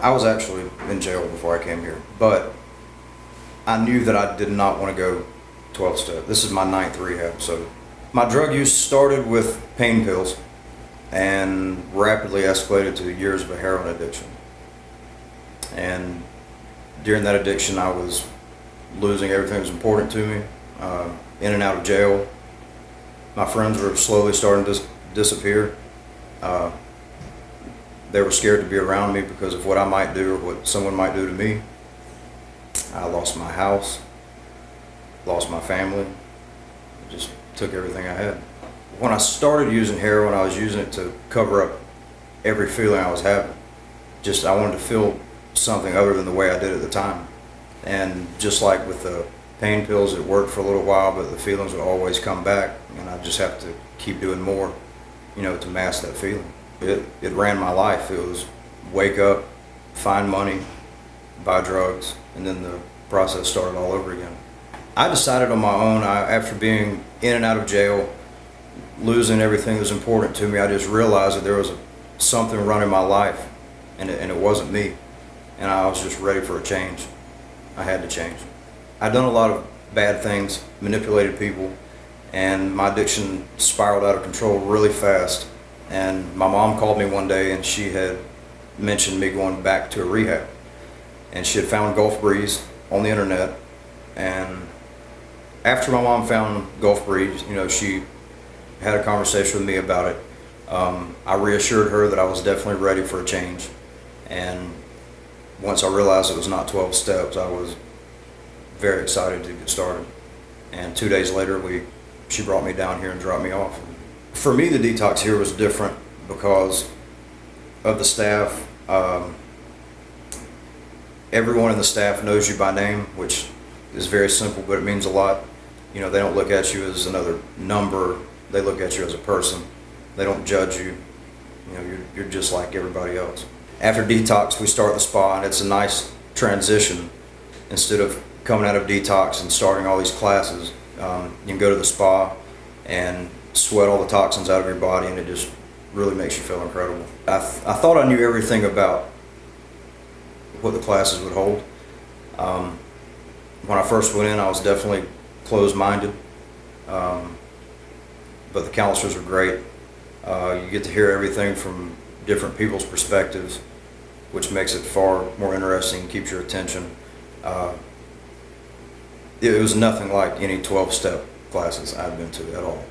I was actually in jail before I came here, but I knew that I did not want to go 12-step. This is my 9th rehab. So my drug use started with pain pills and rapidly escalated to years of a heroin addiction. And during that addiction, I was losing everything that was important to me, in and out of jail. My friends were slowly starting to disappear. They were scared to be around me because of what I might do or what someone might do to me. I lost my house, lost my family, just took everything I had. When I started using heroin, I was using it to cover up every feeling I was having. I wanted to feel something other than the way I did at the time. And just like with the pain pills, it worked for a little while, but the feelings would always come back, and I just have to keep doing more, to mask that feeling. It ran my life. It was wake up, find money, buy drugs, and then the process started all over again. I decided on my own, after being in and out of jail, losing everything that was important to me, I just realized that there was something running my life, and it wasn't me. And I was just ready for a change. I had to change. I'd done a lot of bad things, manipulated people, and my addiction spiraled out of control really fast. And my mom called me one day, and she had mentioned me going back to a rehab. And she had found Gulf Breeze on the internet. And after my mom found Gulf Breeze, she had a conversation with me about it. I reassured her that I was definitely ready for a change. And once I realized it was not 12 steps, I was very excited to get started. And 2 days later, she brought me down here and dropped me off. For me, the detox here was different because of the staff. Everyone in the staff knows you by name, which is very simple, but it means a lot. They don't look at you as another number. They look at you as a person. They don't judge you. You're just like everybody else. After detox, we start the spa, and it's a nice transition. Instead of coming out of detox and starting all these classes, you can go to the spa and sweat all the toxins out of your body, and it just really makes you feel incredible. I thought I knew everything about what the classes would hold. When I first went in, I was definitely closed-minded, but the counselors are great. You get to hear everything from different people's perspectives, which makes it far more interesting, keeps your attention. It was nothing like any 12-step classes I've been to at all.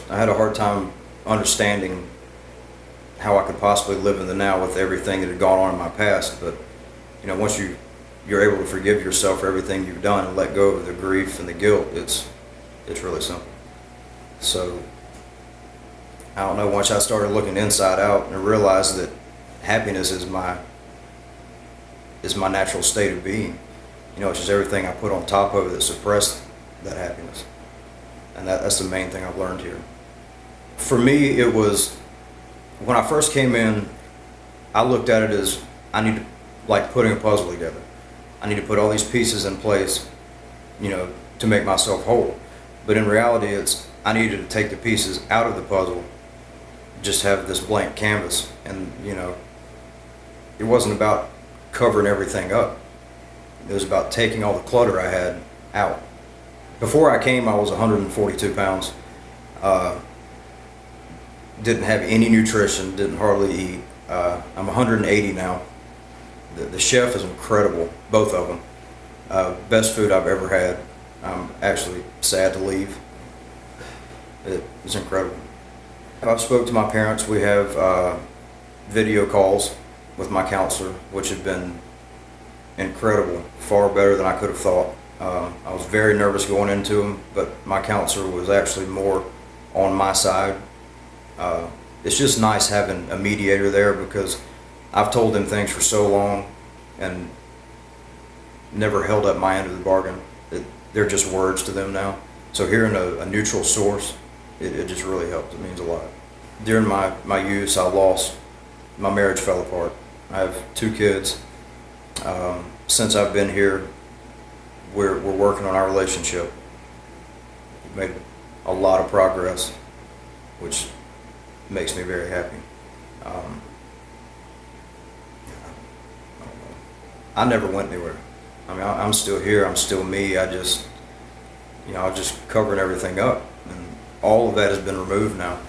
I had a hard time understanding how I could possibly live in the now with everything that had gone on in my past, but once you're able to forgive yourself for everything you've done and let go of the grief and the guilt, it's really simple. So I don't know, once I started looking inside out and realized that happiness is my natural state of being. It's just everything I put on top of it that suppressed that happiness. And that's the main thing I've learned here. For me, it was, when I first came in, I looked at it as I need to, like putting a puzzle together. I need to put all these pieces in place, to make myself whole. But in reality, I needed to take the pieces out of the puzzle, just have this blank canvas. And, it wasn't about covering everything up. It was about taking all the clutter I had out. Before I came, I was 142 pounds. Didn't have any nutrition, didn't hardly eat. I'm 180 now. The chef is incredible, both of them. Best food I've ever had. I'm actually sad to leave. It was incredible. I've spoke to my parents. We have video calls with my counselor, which have been incredible, far better than I could have thought. I was very nervous going into them, but my counselor was actually more on my side. It's just nice having a mediator there, because I've told them things for so long and never held up my end of the bargain. They're just words to them now. So hearing a neutral source, it just really helps. It means a lot. During my youth, my marriage fell apart. I have 2 kids. Since I've been here, we're working on our relationship. We've made a lot of progress, which makes me very happy. I never went anywhere. I mean, I'm still here. I'm still me. I was just covering everything up, and all of that has been removed now,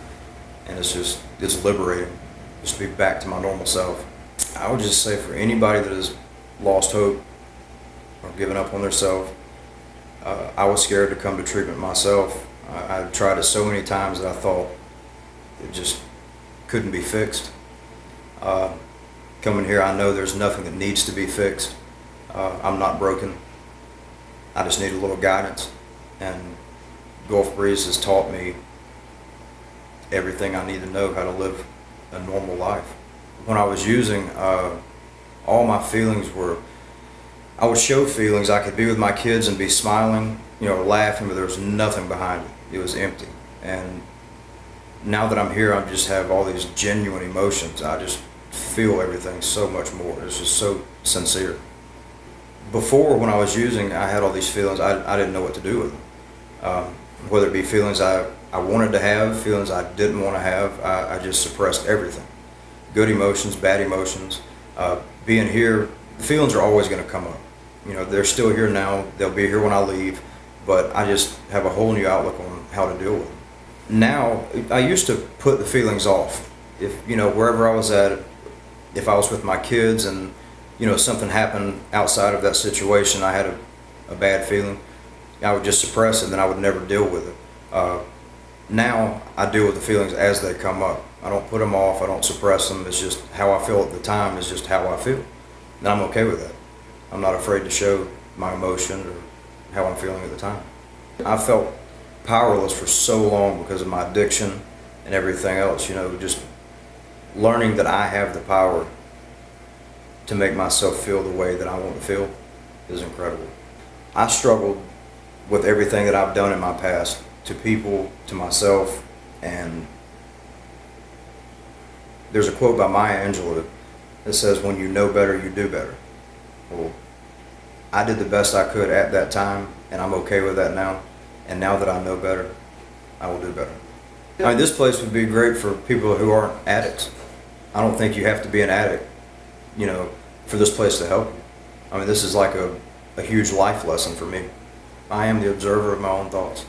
and it's liberating, just to be back to my normal self. I would just say for anybody that has lost hope or given up on themselves, I was scared to come to treatment myself. I tried it so many times that I thought it just couldn't be fixed. Coming here, I know there's nothing that needs to be fixed. I'm not broken. I just need a little guidance. And Gulf Breeze has taught me everything I need to know how to live a normal life. When I was using, all my feelings were, I would show feelings. I could be with my kids and be smiling, laughing, but there was nothing behind it. It was empty. And now that I'm here, I just have all these genuine emotions. I just feel everything so much more. It's just so sincere. Before, when I was using, I had all these feelings. I didn't know what to do with them. Whether it be feelings I wanted to have, feelings I didn't want to have, I just suppressed everything. Good emotions, bad emotions. Being here, the feelings are always going to come up. They're still here now. They'll be here when I leave. But I just have a whole new outlook on how to deal with them. Now, I used to put the feelings off. If, wherever I was at, if I was with my kids and, something happened outside of that situation, I had a bad feeling, I would just suppress it and then I would never deal with it. Now, I deal with the feelings as they come up. I don't put them off, I don't suppress them. It's just how I feel at the time is just how I feel. And I'm okay with that. I'm not afraid to show my emotion or how I'm feeling at the time. I felt powerless for so long because of my addiction and everything else, just learning that I have the power to make myself feel the way that I want to feel is incredible. I struggled with everything that I've done in my past, to people, to myself, and there's a quote by Maya Angelou that says, "When you know better, you do better." Well, I did the best I could at that time, and I'm okay with that now. And now that I know better, I will do better. I mean, this place would be great for people who aren't addicts. I don't think you have to be an addict, for this place to help you. I mean, this is like a huge life lesson for me. I am the observer of my own thoughts.